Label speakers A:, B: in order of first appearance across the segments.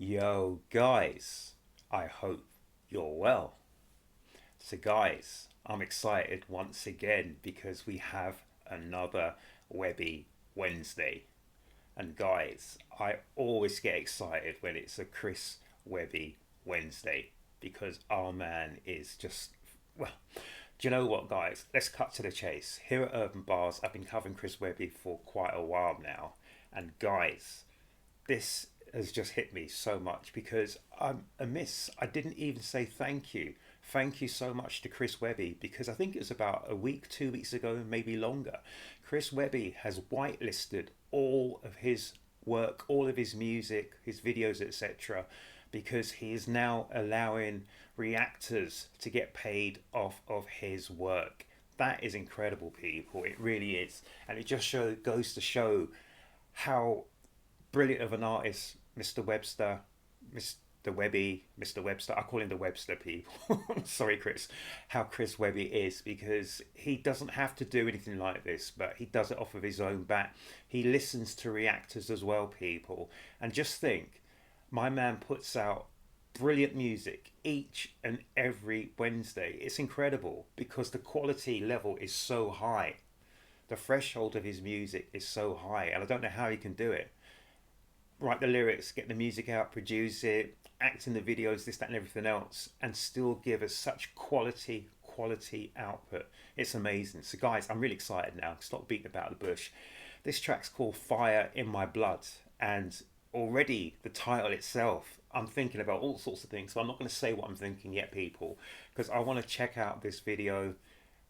A: Yo, guys, I hope you're well. So, guys, I'm excited once again because we have another Webby Wednesday. And, guys, I always get excited when it's a Chris Webby Wednesday because our man is just, well, do you know what, guys? Let's cut to the chase. Here at Urban Bars, I've been covering Chris Webby for quite a while now. And, guys, this has just hit me so much because I'm amiss. I didn't even say thank you. Thank you so much to Chris Webby because I think it was about a week, 2 weeks ago, maybe longer. Chris Webby has whitelisted all of his work, all of his music, his videos, etc., because he is now allowing reactors to get paid off of his work. That is incredible, people. It really is, and it just goes to show how brilliant of an artist Mr. Webster, Mr. Webby, Mr. Webster. I call him the Webster, people. Sorry, Chris. How Chris Webby is because he doesn't have to do anything like this, but he does it off of his own bat. He listens to reactors as well, people. And just think, my man puts out brilliant music each and every Wednesday. It's incredible because the quality level is so high. The threshold of his music is so high, and I don't know how he can do it. Write the lyrics, get the music out, produce it, act in the videos, this, that, and everything else, and still give us such quality output. It's amazing. So, guys, I'm really excited now. Stop beating about the bush. This track's called Fire in My Blood, and already the title itself, I'm thinking about all sorts of things. So, I'm not going to say what I'm thinking yet, people, because I want to check out this video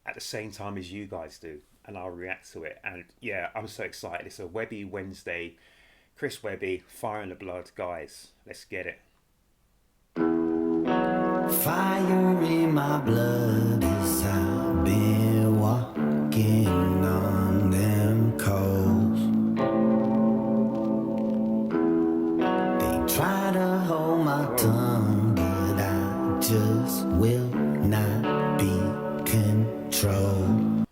A: at the same time as you guys do, and I'll react to it. And yeah, I'm so excited. It's a Webby Wednesday. Chris Webby, Fire in the Blood, guys. Let's get it.
B: Fire in my blood as I've been walking on them coals. They try to hold my tongue, but I just will not be controlled.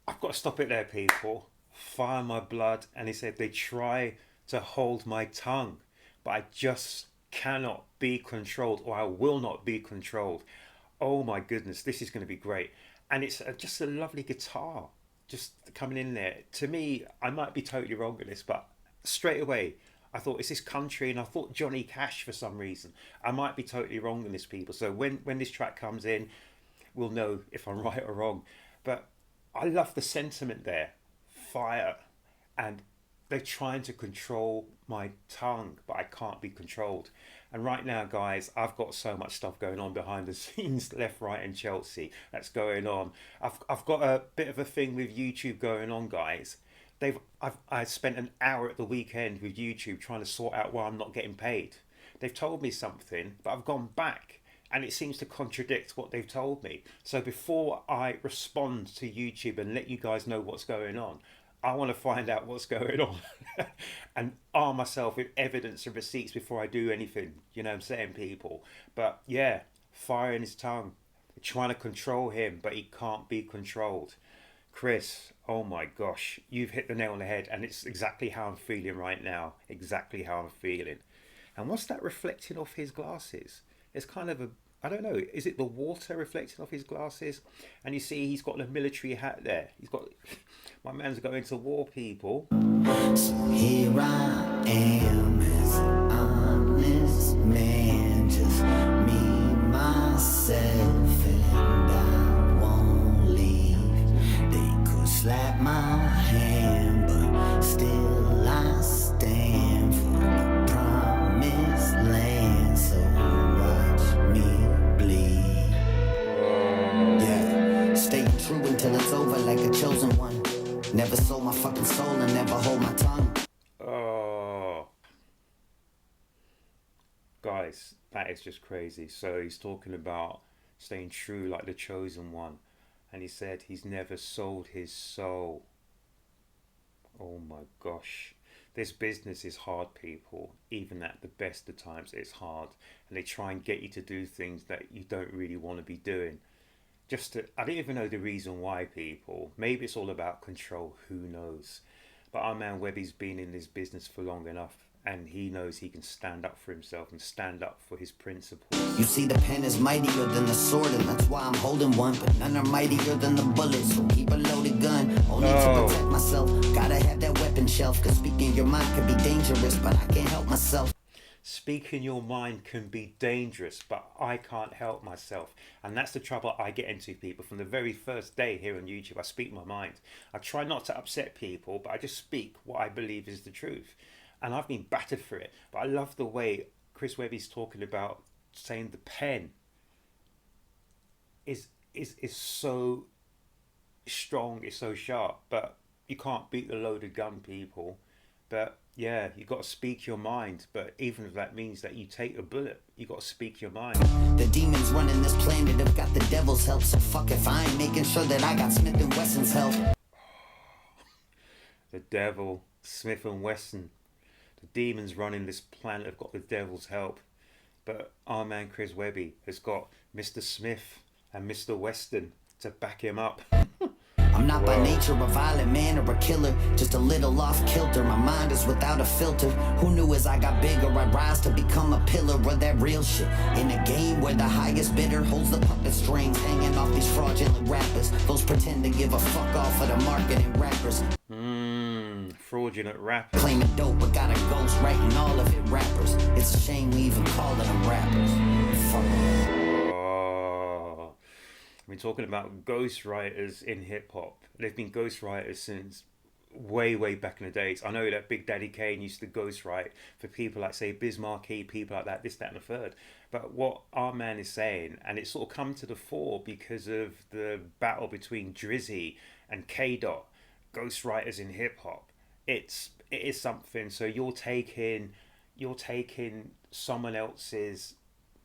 A: I've got to stop it there, people. Fire in my blood. And he said they try to hold my tongue, but I just cannot be controlled, or I will not be controlled. Oh my goodness, this is going to be great. And it's just a lovely guitar just coming in there. To me, I might be totally wrong with this, but straight away I thought, is this country? And I thought Johnny Cash for some reason. I might be totally wrong with this, people. So when this track comes in, we'll know if I'm right or wrong. But I love the sentiment there. Fire. And they're trying to control my tongue, but I can't be controlled. And right now, guys, I've got so much stuff going on behind the scenes, left, right, and Chelsea. That's going on. I've got a bit of a thing with YouTube going on, guys. I spent an hour at the weekend with YouTube trying to sort out why I'm not getting paid. They've told me something, but I've gone back and it seems to contradict what they've told me. So before I respond to YouTube and let you guys know what's going on, I want to find out what's going on and arm myself with evidence and receipts before I do anything. You know what I'm saying, people? But yeah, fire in his tongue. They're trying to control him, but he can't be controlled. Chris, oh my gosh, you've hit the nail on the head, and it's exactly how I'm feeling right now. Exactly how I'm feeling. And what's that reflecting off his glasses? It's kind of a, I don't know, is it the water reflecting off his glasses? And you see he's got the military hat there. He's got, my man's going to war, people.
B: So here I am as an honest man, just me, myself, and I won't leave. They could slap my hand, but still I stand for the promised land. So watch me bleed. Yeah, stay true until it's over like a chosen one. Never sold my fucking soul and never hold my tongue.
A: Oh, guys, that is just crazy. So he's talking about staying true like the chosen one. And he said he's never sold his soul. Oh my gosh. This business is hard, people. Even at the best of times, it's hard. And they try and get you to do things that you don't really want to be doing. Just to, I don't even know the reason why, people. Maybe it's all about control, who knows. But our man Webby's been in this business for long enough, and he knows he can stand up for himself and stand up for his principles.
B: You see, the pen is mightier than the sword, and that's why I'm holding one. But none are mightier than the bullet, so keep a loaded gun. Only to protect myself. Gotta have that weapon shelf, cause speaking your mind can be dangerous, but I can't help myself.
A: Speaking your mind can be dangerous, but I can't help myself. And that's the trouble I get into, people. From the very first day here on YouTube, I speak my mind. I try not to upset people, but I just speak what I believe is the truth. And I've been battered for it. But I love the way Chris Webby's talking about saying the pen is so strong, it's so sharp, but you can't beat the loaded gun, people. But yeah, you got to speak your mind. But even if that means that you take a bullet, you got to speak your mind.
B: The demons running this planet have got the devil's help, so fuck if I ain't making sure that I got Smith and Wesson's help.
A: The devil, Smith and Wesson. The demons running this planet have got the devil's help. But our man Chris Webby has got Mr. Smith and Mr. Weston to back him up.
B: I'm not by nature a violent man or a killer, just a little off kilter. My mind is without a filter. Who knew as I got bigger I'd rise to become a pillar of that real shit? In a game where the highest bidder holds the puppet strings, hanging off these fraudulent rappers. Those pretend to give a fuck off of the marketing rappers.
A: Fraudulent rappers.
B: Claiming dope but got a ghost writing all of it rappers. It's a shame we even calling them rappers. Fuck.
A: We're talking about ghostwriters in hip hop. They've been ghostwriters since way back in the days. I know that Big Daddy Kane used to ghostwrite for people like, say, Biz Markie, people like that, this, that, and the third. But what our man is saying, and it's sort of come to the fore because of the battle between Drizzy and K Dot, ghostwriters in hip hop. It is something. So you're taking someone else's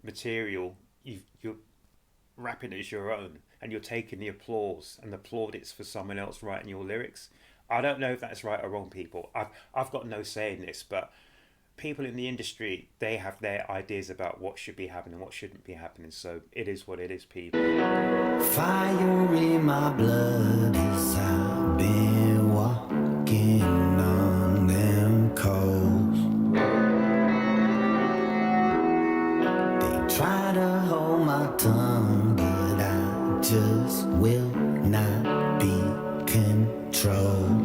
A: material, you're rapping it as your own, and you're taking the applause and the plaudits for someone else writing your lyrics. I don't know if that's right or wrong, people. I've got no say in this, but people in the industry, they have their ideas about what should be happening, what shouldn't be happening. So it is what it is, people.
B: Fire in my blood as I've been walking on them coals. They try to hold my tongue, but I just will not be controlled.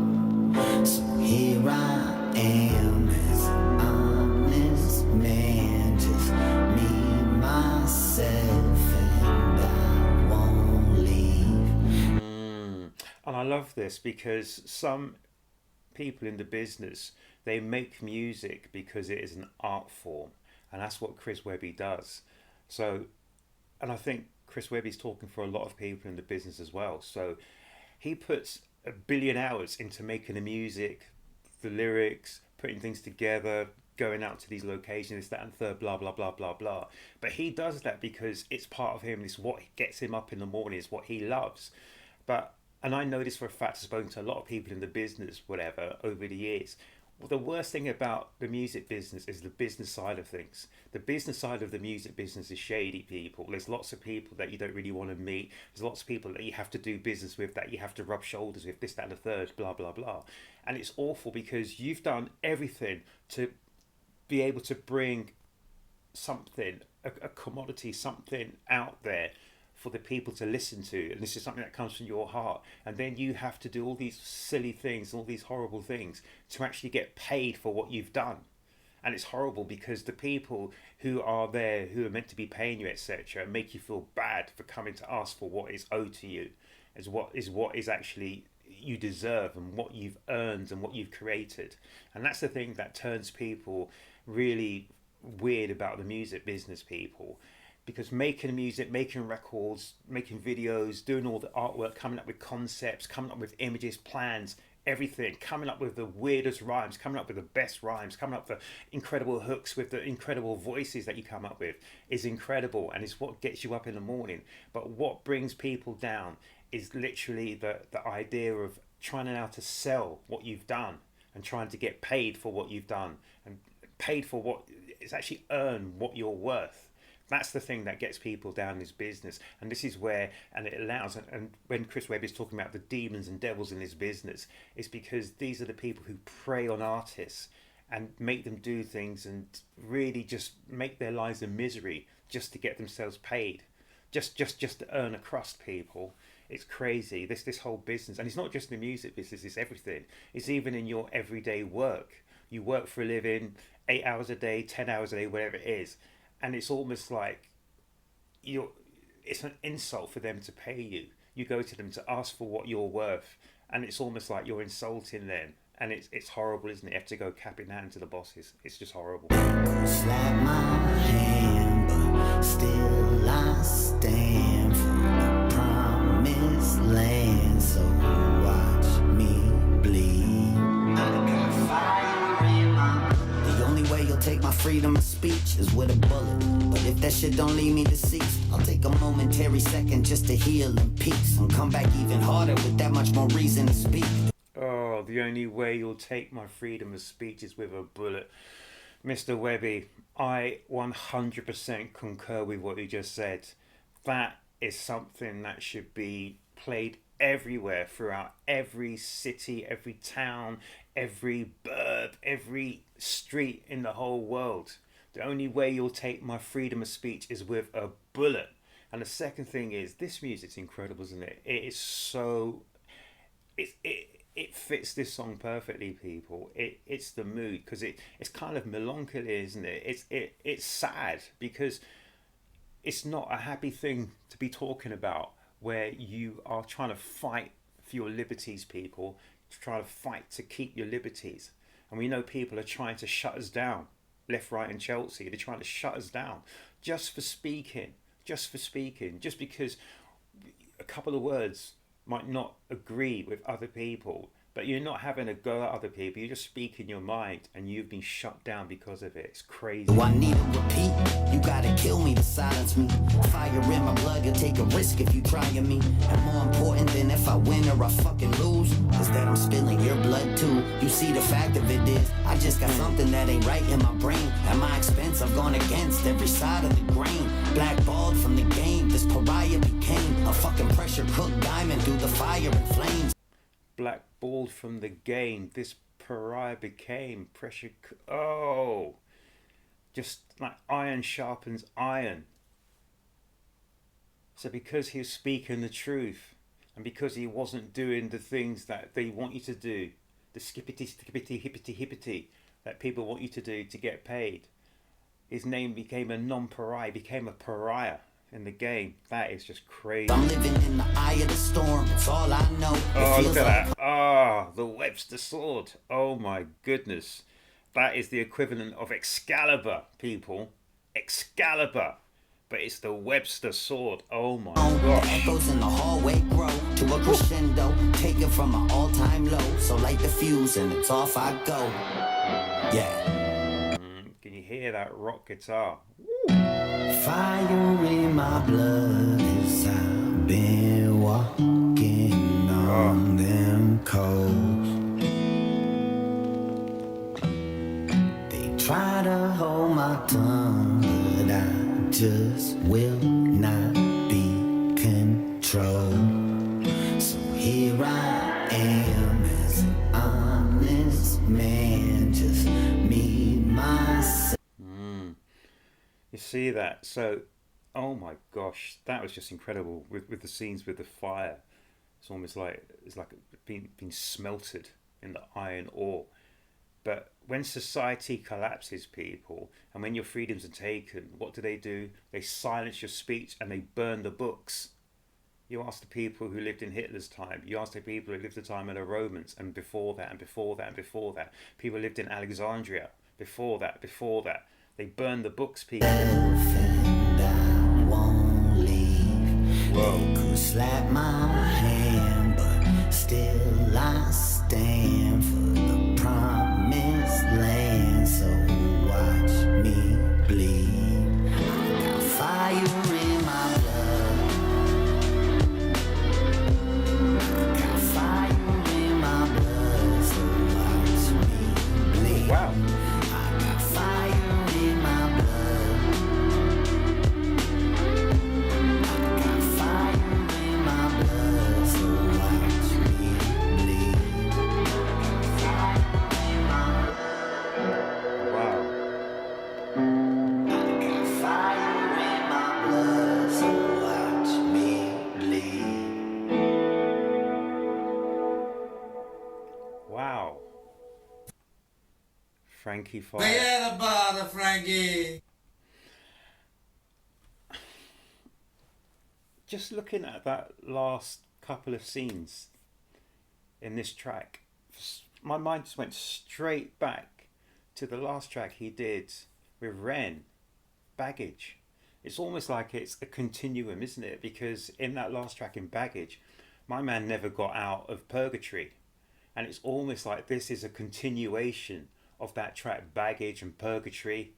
B: So here I am as an honest man, just me, myself, and I won't leave.
A: And I love this because some people in the business, they make music because it is an art form, and that's what Chris Webby does. So, and I think Chris Webby's talking for a lot of people in the business as well. So he puts a billion hours into making the music, the lyrics, putting things together, going out to these locations, this, that, and third, blah, blah, blah, blah, blah. But he does that because it's part of him. It's what gets him up in the morning. It's what he loves. And I know this for a fact, I've spoken to a lot of people in the business, whatever, over the years. Well, the worst thing about the music business is the business side of things. The business side of the music business is shady, people. There's lots of people that you don't really want to meet. There's lots of people that you have to do business with, that you have to rub shoulders with, this, that, and the third, blah, blah, blah. And it's awful because you've done everything to be able to bring something, a commodity, something out there for the people to listen to, and this is something that comes from your heart, and then you have to do all these silly things, all these horrible things to actually get paid for what you've done. And it's horrible because the people who are there, who are meant to be paying you, etc., make you feel bad for coming to ask for what is owed to you, as what is actually you deserve and what you've earned and what you've created. And that's the thing that turns people really weird about the music business, people. Because making music, making records, making videos, doing all the artwork, coming up with concepts, coming up with images, plans, everything, coming up with the weirdest rhymes, coming up with the best rhymes, coming up with the incredible hooks, with the incredible voices that you come up with is incredible, and it's what gets you up in the morning. But what brings people down is literally the idea of trying now to sell what you've done and trying to get paid for what you've done and paid for what is actually earn what you're worth. That's the thing that gets people down this business. And this is where, and it allows, and when Chris Webby is talking about the demons and devils in this business, it's because these are the people who prey on artists and make them do things and really just make their lives a misery just to get themselves paid, just to earn a crust, people. It's crazy. This whole business, and it's not just the music business. It's everything. It's even in your everyday work. You work for a living, 8 hours a day, 10 hours a day, whatever it is, and it's almost like you're. It's an insult for them to pay you. You go to them to ask for what you're worth, and it's almost like you're insulting them. And it's horrible, isn't it? You have to go cap in hand to the bosses. It's just horrible.
B: Slap my hand, but still I stand for the promised land. So watch me bleed. I got fire in my blood. The only way you'll take my freedom of speech is with a bullet. But if that shit don't leave me deceased, I'll take a momentary second just to heal in peace and come back even harder with that much more reason to speak.
A: Oh, the only way you'll take my freedom of speech is with a bullet. Mr. Webby, I 100% concur with what you just said. That is something that should be played everywhere, throughout every city, every town, every burb, every street in the whole world. The only way you'll take my freedom of speech is with a bullet. And the second thing is, this music's incredible, isn't it? It is so... It fits this song perfectly, people. It's the mood, because it's kind of melancholy, isn't it? It's sad, because it's not a happy thing to be talking about, where you are trying to fight for your liberties, people, trying to fight to keep your liberties. And we know people are trying to shut us down, left, right, and Chelsea. They're trying to shut us down just for speaking, just because a couple of words might not agree with other people, but you're not having a go at other people. You're just speaking your mind, and you've been shut down because of it. It's crazy.
B: Do I need to repeat? You gotta kill me to silence me. Fire in my blood, you'll take a risk if you try me. And more important than if I win or I fucking lose, is that I'm spilling your blood too. You see, the fact of it is, I just got something that ain't right in my brain. At my expense, I've gone against every side of the grain. Blackballed from the game, this pariah became a fucking pressure cooked diamond through the fire and flames.
A: Blackballed from the game, this pariah became pressure. Oh, just like iron sharpens iron. So because he was speaking the truth, and because he wasn't doing the things that they want you to do, the skippity hippity hippity that people want you to do to get paid, his name became a non-pariah, became a pariah in the game. That is just crazy.
B: I'm living in the eye of the storm, it's all I know.
A: Oh, look at that. Ah, the Webster sword. Oh my goodness. That is the equivalent of Excalibur, people. Excalibur. But it's the Webster sword. Oh my gosh.
B: Echoes in the hallway grow to a crescendo. Take it from an all-time low. So light the fuse and it's off I go. Yeah.
A: Can you hear that rock guitar?
B: Fire in my blood as I've been walking on them coals. They try to hold my tongue, but I just will not be controlled. So here I am as an honest man, just me, myself.
A: You see that? So, oh my gosh, that was just incredible with the scenes with the fire. It's almost like being smelted in the iron ore. But when society collapses, people, and when your freedoms are taken, what do? They silence your speech and they burn the books. You ask the people who lived in Hitler's time. You ask the people who lived the time of the Romans, and before that, and before that, and before that. People lived in Alexandria. Before that. They burned the books, people.
B: And I won't leave.
A: Whoa.
B: They could slap my hand, but still I stand for the promised land. So watch me bleed. I got fire in my blood. I got fire in my blood. So watch me bleed.
A: Wow. Frankie Fire.
C: Forget about it, Frankie.
A: Just looking at that last couple of scenes in this track, my mind just went straight back to the last track he did with Ren, Baggage. It's almost like it's a continuum, isn't it? Because in that last track in Baggage, my man never got out of purgatory. And it's almost like this is a continuation of that track, Baggage and Purgatory.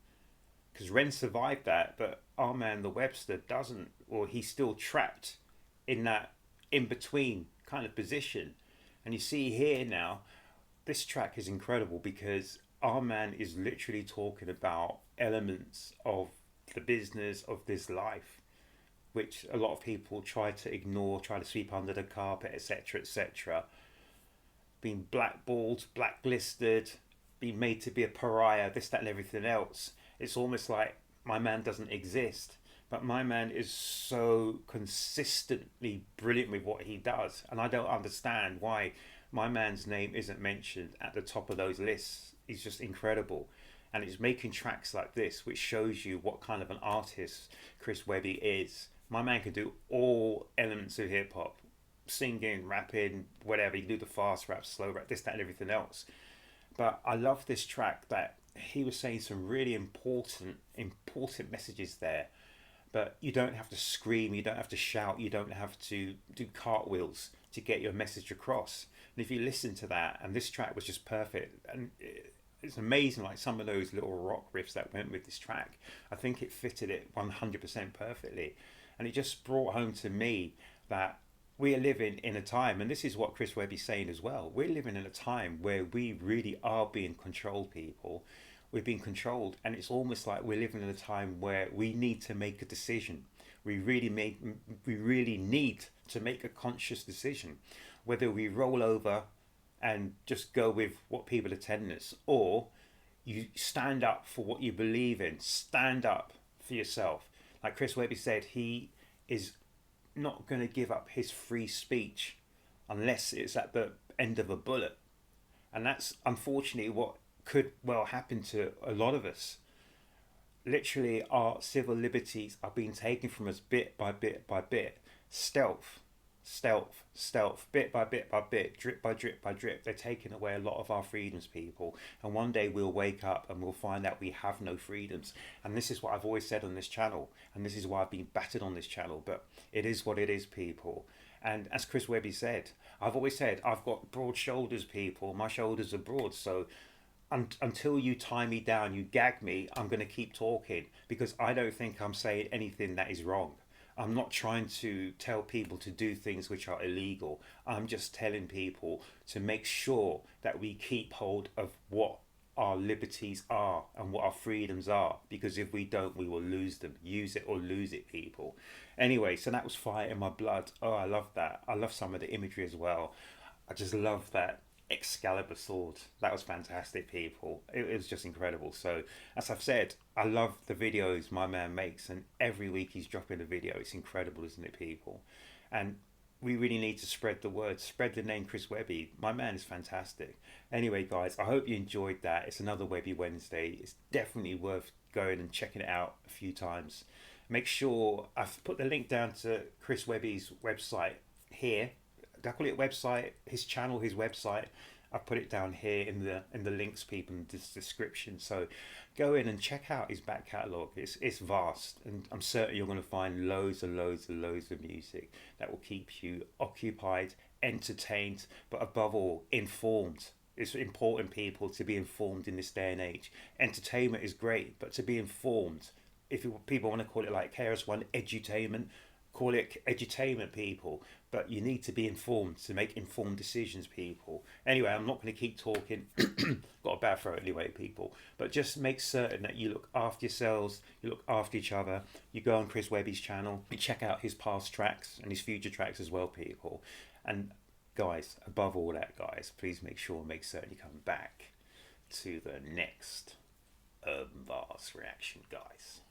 A: Because Ren survived that, but our man, the Webster, doesn't, or he's still trapped in that in between kind of position. And you see here now, this track is incredible because our man is literally talking about elements of the business of this life, which a lot of people try to ignore, try to sweep under the carpet, etc., etc. Being blackballed, blacklisted, being made to be a pariah, this, that, and everything else. It's almost like my man doesn't exist. But my man is so consistently brilliant with what he does. And I don't understand why my man's name isn't mentioned at the top of those lists. He's just incredible. And he's making tracks like this, which shows you what kind of an artist Chris Webby is. My man can do all elements of hip hop. Singing, rapping, whatever. He can do the fast rap, slow rap, this, that, and everything else. But I love this track that he was saying some really important messages there. But you don't have to scream, you don't have to shout, you don't have to do cartwheels to get your message across. And if you listen to that, and this track was just perfect, and it's amazing, like some of those little rock riffs that went with this track, I think it fitted it 100% perfectly. And it just brought home to me that we are living in a time, and this is what Chris Webby's saying as well, we're living in a time where we really are being controlled, people. We're being controlled, and it's almost like we're living in a time where we need to make a decision. We really need to make a conscious decision, whether we roll over and just go with what people are telling us, or you stand up for what you believe in. Stand up for yourself. Like Chris Webby said, he is not going to give up his free speech unless it's at the end of a bullet. And that's unfortunately what could well happen to a lot of us. Literally, our civil liberties are being taken from us bit by bit by bit. Stealth, bit by bit by bit, drip by drip by drip. They're taking away a lot of our freedoms, people. And one day we'll wake up and we'll find out we have no freedoms. And this is what I've always said on this channel. And this is why I've been battered on this channel. But it is what it is, people. And as Chris Webby said, I've always said, I've got broad shoulders, people. My shoulders are broad. So until you tie me down, you gag me, I'm going to keep talking because I don't think I'm saying anything that is wrong. I'm not trying to tell people to do things which are illegal. I'm just telling people to make sure that we keep hold of what our liberties are and what our freedoms are, because if we don't, we will lose them. Use it or lose it, people. Anyway, so that was Fire in My Blood. Oh, I love that. I love some of the imagery as well. I just love that Excalibur sword. That was fantastic, people. It was just incredible. So as I've said, I love the videos my man makes, and every week he's dropping a video. It's incredible, isn't it, people? And we really need to spread the word, spread the name Chris Webby. My man is fantastic. Anyway, guys, I hope you enjoyed that. It's another Webby Wednesday. It's definitely worth going and checking it out a few times. Make sure I've put the link down to Chris Webby's website here. I call it website, his channel, his website. I put it down here in the links, people, in this description. So go in and check out his back catalogue. It's vast, and I'm certain you're going to find loads and loads and loads of music that will keep you occupied, entertained, but above all, informed. It's important, people, to be informed in this day and age. Entertainment is great, but to be informed, if people want to call it like KRS-One, edutainment, call it edutainment, people, but you need to be informed to make informed decisions, people. Anyway, I'm not going to keep talking. Got a bad throat anyway, people. But just make certain that you look after yourselves, you look after each other. You go on Chris Webby's channel, you check out his past tracks and his future tracks as well, people. And guys, above all that, guys, please make certain you come back to the next Urb'n Barz reaction, guys.